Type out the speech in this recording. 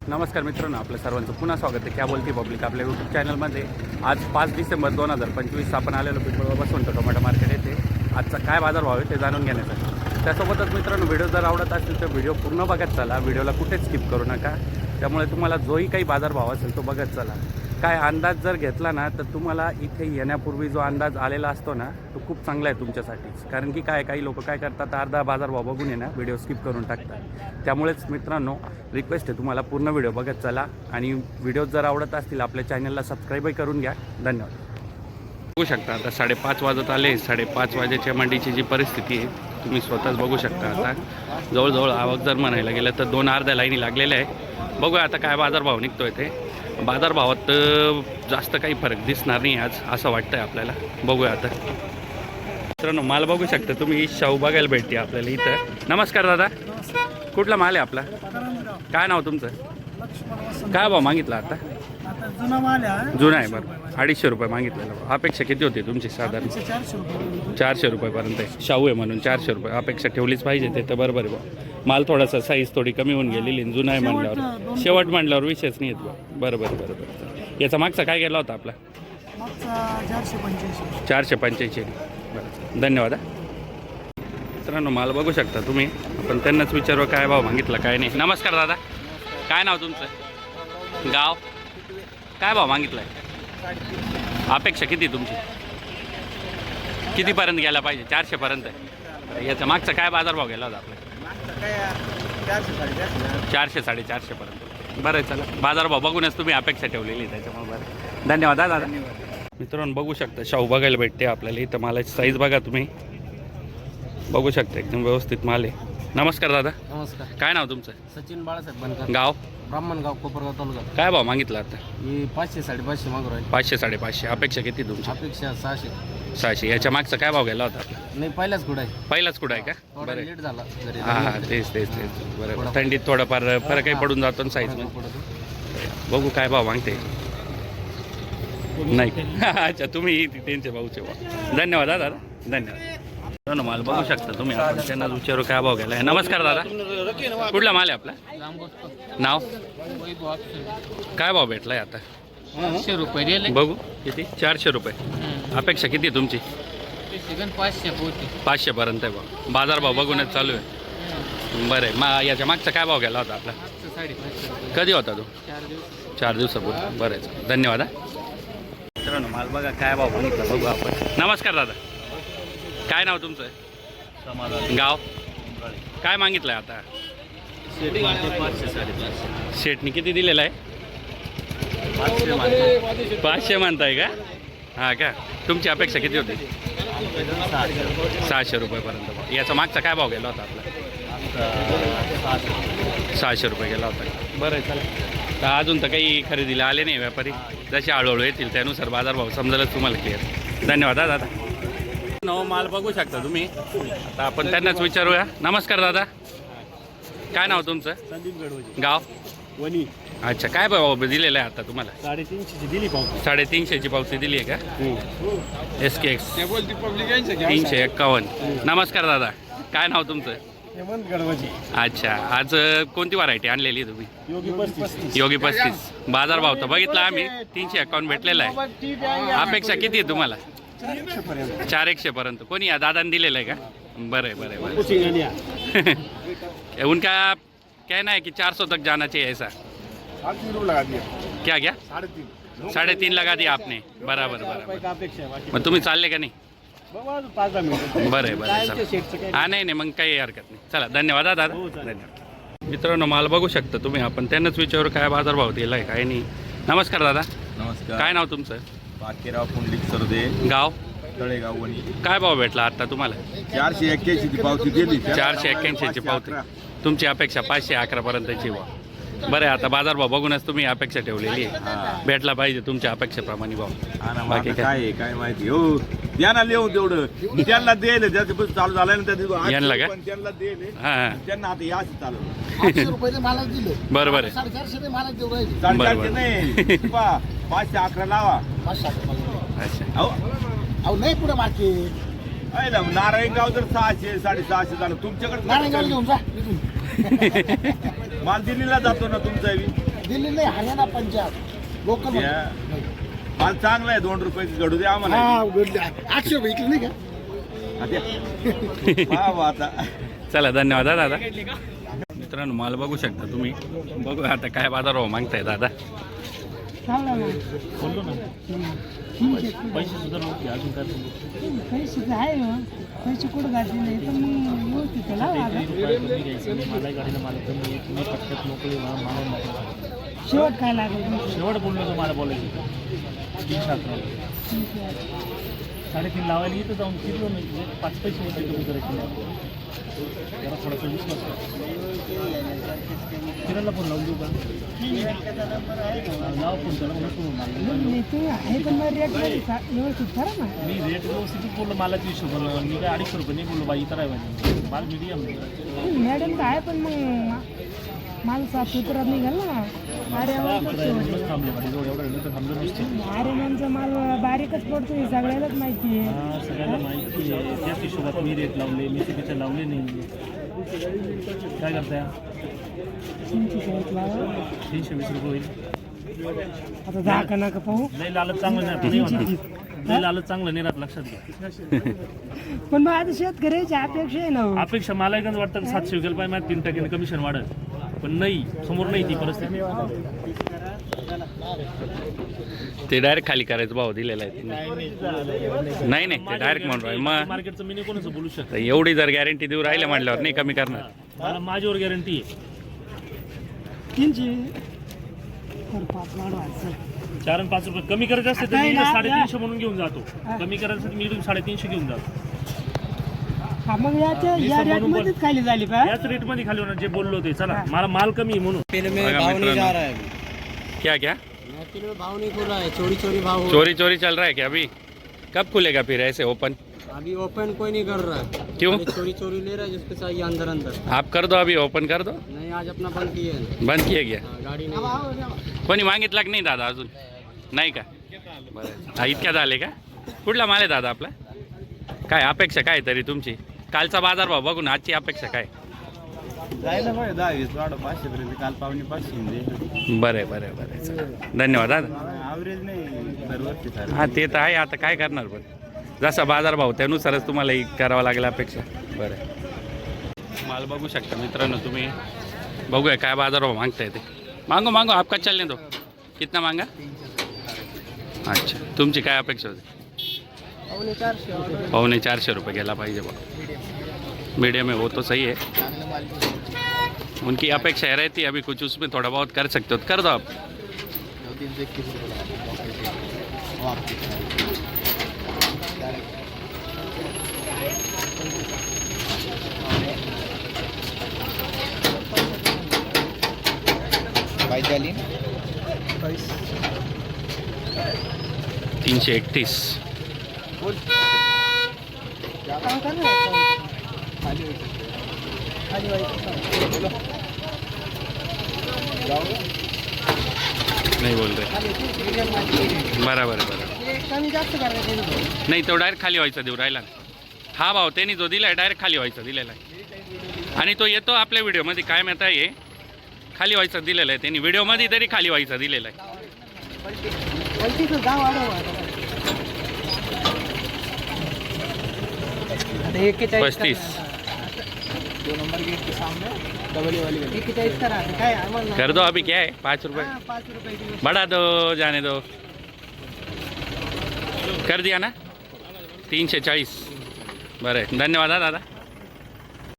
नमस्कार मित्रांनो, आपल्या सर्वांचं पुन्हा स्वागत आहे क्या बोलती पब्लिक आपल्या यूट्यूब चॅनलमध्ये। आज 5 डिसेंबर 2025 आपण आलेलो पिंपळगाव बसवंत टोमॅटो मार्केट येथे। आजचा काय बाजारभाव आहे ते जाणून घेण्यासाठी। त्यासोबतच मित्रांनो, व्हिडिओ जर आवडत असेल तर व्हिडिओ पूर्ण बघत चला, व्हिडिओला कुठेच स्किप करू नका। त्यामुळे तुम्हाला जोही काही बाजारभाव असेल तो बघत चला। काय अंदाज जर घेतला ना तर तुम्हाला इथे येण्यापूर्वी जो अंदाज आलेला असतो ना तो खूप चांगला आहे तुमच्यासाठीच। कारण की काही लोक काय करतात, अर्धा बाजारभाव बघून आहे ना व्हिडिओ स्किप करून टाकतात। त्यामुळेच मित्रांनो, रिक्वेस्ट आहे तुम्हाला पूर्ण व्हिडिओ बघत चला आणि व्हिडिओ जर आवडत असतील आपल्या चॅनलला सबस्क्राईबही करून घ्या। धन्यवाद। बघू शकता आता 5:30 वाजत आले। 5:30 वाजेच्या मंडीची जी परिस्थिती आहे तुम्ही स्वतःच बघू शकता। आता जवळजवळ आवक जर म्हणायला गेलं तर 2 अर्ध्या लाईनी लागलेल्या आहे। बघूया आता काय बाजारभाव निघतोय ते। बाजारभावात जास्त काही फरक दिसणार नाही आज असं वाटतंय आपल्याला। बघूया आता मित्रांनो, माल बघू शकता तुम्ही। शाहू बघायला भेटते आपल्याला इथं। नमस्कार दादा, कुठला माल आहे आपला? काय नाव तुमचं? काय भाव मागितला आता? जुना माल आहे, जुना आहे बरं। 250 रुपये मागितलेला। अपेक्षा किती होती तुमची साधारण? 400 रुपयेपर्यंत आहे। शाहू आहे म्हणून 400 रुपये अपेक्षा ठेवलीच पाहिजे ते तर बरोबर आहे बा। माल थोडासा साईज थोडी कमी होऊन गेलेली, जुना आहे म्हणल्यावर शेवट म्हणल्यावर विषयच नाही येत बा। बरोबर। याचा मागचा काय गेला होता आपला? 485 बरं, धन्यवाद। मित्रांनो, माल बघू शकता तुम्ही। आपण त्यांनाच विचारू काय भाव मागितला काय नाही। नमस्कार दादा, काय नाव तुमचं? गाव? काय भाव मागितला आहे? अपेक्षा किती तुमची? कितीपर्यंत गेला पाहिजे? 400 पर्यंत। याचा मागचा काय बाजारभाव गेला होता आपला? 400 450 पर्यंत। बरं चला, बाजारभाव बघूनच तुम्ही अपेक्षा ठेवलेली त्याच्यामुळे बरं, धन्यवाद दादा। मित्रांनो, बघू शकता शाहू बघायला भेटते आपल्याला इथं। मालाची साईज बघा तुम्ही, बघू शकता एकदम व्यवस्थित माल आहे। नमस्कार दादा। नमस्कार। काय नाव तुमचं? सचिन बाळासाहेब बनकर, गाव? ब्राह्मणगाव, कोपरगाव तालुका। काय भाव मागितला आता? ही 500 550 मागू राहील। 500 550 अपेक्षा किती तुमची? अपेक्षा 600। 600। याच्या मागचा काय भाव गेला होता आपला? नाही, पहिल्याच कुठं आहे, पहिलाच कुठं आहे का? थोडा बरं, लेट झाला घरी। हां तेच बरोबर। थंडीत थोडंफार फरकही पडून जातो ना साईजमध्ये। बघू काय भाव मागते नाही अच्छा तुम्ही त्यांचे भाऊचे भाव। धन्यवाद दादा, धन्यवाद। माल बघू शकता तुम्ही। आपण त्यांना विचारू काय भाव गेला आहे। नमस्कार दादा, कुठला माल आहे आपला? नाव? काय भाव भेटलाय आता? 500 रुपये दिले। बघू किती? 400 रुपये। अपेक्षा किती तुमची? 500 पर्यंत आहे भाव। बाजारभाव बघूनच चालू आहे। बरं आहे। याच्या मागचा काय भाव गेला होता आपला? 550। कधी होता तो? 4 दिवसापूर्वी। बरं आहे, धन्यवाद। मित्रांनो, माल बघा काय भाव मागितला बघू आपण। नमस्कार दादा, काय नाव तुमचं? गाव? काय मागितलं आहे आता? 500 शेटनी किती दिलेला आहे? 500 म्हणताय का? हां का? तुमची अपेक्षा किती होती? 600 रुपयेपर्यंत। याचा मागचा काय भाव गेला होता आपला? 600 रुपये गेला होता। बरं आहे, चला। तर अजून तर काही खरेदीला आले नाही व्यापारी। जसे हळूहळू येतील त्यानुसार बाजारभाव समजेलच तुम्हाला क्लिअर। धन्यवाद दादा। नऊ माल बघू शकता तुम्ही। आता आपण त्यांनाच विचारूया। नमस्कार दादा, काय नाव तुमचं? संदीप गडवजी, गाव? वणी। अच्छा, काय भाव दिलेला आहे आता तुम्हाला? 350 दिली पावती। 350ची पावती दिली आहे का? SKX 351। नमस्कार दादा, काय नाव तुमचं? हेमंत गडवजी। अच्छा, आज कोणती व्हरायटी आणलेली तुम्ही? योगी 35। योगी 35। बाजारभाव तर बघितला आम्ही, 351 भेटलेला आहे। अपेक्षा किती आहे तुम्हाला? 400 पर्यंत। कोणी या दादाने दिलेलं आहे का? बरं आहे। उनका कहना है कि 400 तक जाना चाहिए ऐसा। क्या 3.5 लगा दिया आपने? बराबर। मग तुम्ही चालले का नाही? बरं आहे। हां नाही मग काही हरकत नाही। चला, धन्यवाद दादा, धन्यवाद। मित्रांनो, माल बघू शकता तुम्ही। आपण त्यांनाच विचारू काय बाजारभाव दिला आहे काय नाही। नमस्कार दादा, नमस्कार। काय नाव तुमचं? बाकेराव पुंडलिक सरदे, गाव? तळेगाव, वणी। काय भाव भेटला आता तुम्हाला? 481 ची पावती दिली। 481ची पावती। तुमची अपेक्षा 511 पर्यंतची भाव। बरं आहे, आता बाजारभाव बघूनच तुम्ही अपेक्षा ठेवलेली आहे। भेटला पाहिजे तुमच्या अपेक्षेप्रमाणे भाव। बाकी काय माहिती हो, त्यांना लिहून तेवढं त्यांना दिले, त्याच्यापासून चालू झालं ना त्या यांना का? त्यांना दिले, हां त्यांना आता याच चालू। 800 रुपये मला दिले। बरोबर आहे। 450 मला देऊ राहिले। 450 नाही, 511 लावा। 500। अच्छा, अहो नाही पुढे मार्केट नारायणगाव जर 600 650 झालं तुमच्याकडे नारायणगाव घेऊन जा इथून। माल दिल्लीला जातो ना तुमचा दिल्ली नाही, हरियाणा, पंजाब लोकल त्या- माल चांगला आहे, 2 रुपयाची घडू द्या आम्हाला. हा 800 रुपये इकडे नाही का? हा, द्या. पहा आता चला धन्यवाद हा दादा. मित्रांनो माल बघू शकता तुम्ही. बघू आता काय बाजारभाव मागताय दादा. पैसे सुद्धा नव्हते अजून काय पैसे आहे ना, पैसे कुठं घातले नाही तर मग व्यवस्थित त्याला मला गाडीला मला कमी आहे, तुम्ही पटकन मोकळे व्हा, मला नको. शेवट काय लागेल शेवट बोललो तुम्हाला बोलायचं 3.5 लावायला इथं जाऊन फिरलो नाही, 5 पैसे होते कमी करायचे. जरा थोडासा विश्वास फिरायला फोन लावून देऊ का? लावा फोन त्याला म्हणून तुम्ही आहे पण मग रेट व्यवस्थित करा ना. मी रेट व्यवस्थित बोललो, मला 300 बोललो, मी काय 250 रुपये नाही बोललो बाई, इतर आहे माझी माल मीडियम. मॅडम तर आहे पण मग मला 700 निघाल ना. थांबले माझे जवळ एवढं तर थांबलं नसतं. आर्यमनचा माल बारीकच पडतो हे सगळ्यालाच माहिती आहे. हा सगळ्यांना माहिती आहे, त्याच हिशोबात मी रेट लावले, मी चुकीचे लावले नाही. काय करताय? 320 रुपये होईल. आता 10 का नका पाहू. नाही लालच चांगलं नाही होणार. नाही लालच चांगलं नाही राहत, लक्षात घ्या. पण मग आता शेतकऱ्याची अपेक्षा आहे ना. अपेक्षा मला एकच वाटतं की 700 विकेल पाहिजे, मला 3% कमिशन वाढत, पण नाही, समोर नाही ती परिस्थिती. ते डायरेक्ट खाली करायचं भाव दिलेला आहे त्यांनी. नाही ते डायरेक्ट म्हणून राहील मग. मार्केटचं मी नाही कोणाचं बोलू शकतो. एवढी जर गॅरंटी देऊ राहिल्या म्हटल्यावर नाही कमी करणार. मला माझ्यावर गॅरंटी आहे. 300 तर 5 वाढवायचं. 4 आणि 5 रुपये कमी करायचं असते तर आता मी आहे ना, 350 म्हणून घेऊन जातो. कमी करायचं असेल तर मी इथून 350 घेऊन जातो. हा मग या रेटमध्येच खाली झाली पाहिजे. याच रेटमध्ये खाली होणार जे बोललो ते. चला मला माल कमी आहे म्हणून. बघा मित्रांनो. क्या भाव नहीं खुला है, चोरी चोरी भाव हो चोरी चल रहा है क्या अभी? कब खुलेगा फिर ऐसे ओपन? अभी ओपन कोई नहीं कर रहा है, क्यों? खाली चोरी चोरी ले रहा है जिसके चाहिए अंदर अंदर. आप कर दो अभी, ओपन कर दो. नहीं आज अपना बंद किए हैं. बंद किया गया. गाड़ी नहीं कोणी मागितला की नाही दादा अजून? नाही का? बरं. हा इतक्या झाले का? कुठला माल आहे दादा आपला? काय अपेक्षा काय तरी तुमची? कालचा बाजारभाव बघून आजची अपेक्षा काय? जायला पाहिजे 10-20 वाढ 500 पर्यंत. काल पावणे 500 बरं चला. धन्यवाद दादा. ॲव्हरेज नाही दरवर्षी सर. हां ते तर आहे, आता काय करणार पण जसा बाजारभाव त्यानुसारच तुम्हाला करावं लागेल अपेक्षा. बरं माल बघू शकता मित्रांनो तुम्ही. बघूया काय बाजारभाव मागताय ते. मागो आपका चलने दो. कितना मांगा? अच्छा तुमची काय अपेक्षा होती? 450 रुपये गेला पाहिजे बघ. मीडियम है वो तो सही है. उनकी अपेक्षा रहती है, अभी कुछ उसमें थोड़ा बहुत कर सकते हो तो कर दो आप. वैशाली 331. नहीं बोल रहे. बराबर कमी जास्त करायचं. नाही तो डायरेक्ट खाली व्हायचा देऊ राहिला. हा भाव त्यांनी जो दिला आहे डायरेक्ट खाली व्हायचा दिलेला आहे. आणि तो येतो आपल्या व्हिडिओमध्ये काय म्हणता आहे खाली व्हायचा दिलेला आहे त्यांनी. व्हिडिओमध्ये तरी खाली व्हायचा दिलेला आहे. 35 कर दो अभी. क्या है 5 रुपये? 5 रुपये बढ़ा दो, जाने दो. कर दिया ना 340. बरं धन्यवाद हा दादा.